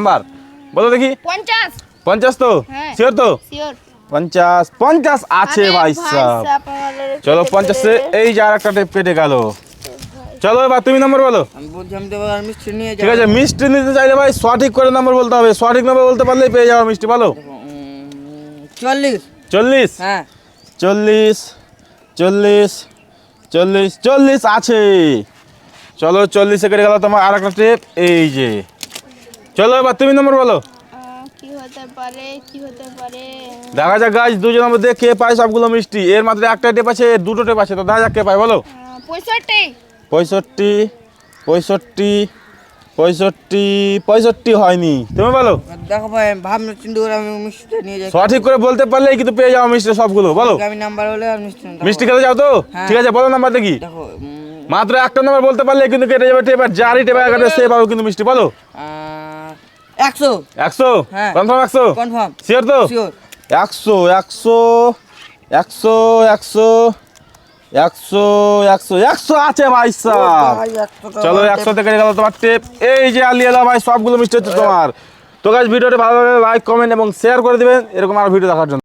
Number বলো দেখি 50 50 তো হ্যাঁ শিওর তো শিওর 50 আছে ভাই সাহেব চলো 50 এ এই যে আরেকটা টেপ কেটে গেল চলো এবার তুমি নাম্বার বলো আমি বলছি আমি তো এবার মিষ্টি নিয়ে ঠিক আছে মিষ্টি নিতে চাইলে ভাই সঠিক করে নাম্বার বলতে হবে সঠিক নাম্বার বলতে পারলেই পেয়ে যাবে মিষ্টি বলো 40 40 হ্যাঁ 40 40 40 40 আছে চলো 40 এ কেটে গেল তোমার আরেকটা টেপ এই যে চলো এবার তুমি নাম্বার বলো কি হতে পারে দেখা যাক গাছ দুজনের মধ্যে কে পায় সবগুলো মিষ্টি এর মাত্র একটা টেপ আছে এর দুটো টেপ আছে তো দেখা যাক কে পায় বলো 65 65 হয়নি তুমি বলো দেখো ভাই ভাবনা চিন্তা করে আমি মিষ্টি নিয়ে যাই সঠিক করে বলতে পারলেই কিন্তু পেয়ে যাও মিষ্টি সবগুলো বলো আমি নাম্বার হলে আর মিষ্টি নিতাম। মিষ্টি খেতে যাও তো হ্যাঁ। ঠিক আছে বলো নাম্বার দেখি দেখো মাত্র একটা নাম্বার বলতে পারলে কিন্তু কেটে যাবে টেপ আর যারই টেপ কাটবে সে পাবো কিন্তু মিষ্টি বলো 100 100 হ্যাঁ। কনফার্ম 100 কনফার্ম শিওর তো শিওর 100 আছে ভাই সাহেব চলো 100 থেকে গেল তোমার টেপ এই যে আলিয়ালা ভাই সবগুলো মিষ্টি হচ্ছে তোমার তো গাইস ভিডিওটা ভালো লাগলে লাইক কমেন্ট এবং শেয়ার করে দিবেন এরকম আর ভিডিও দেখার জন্য।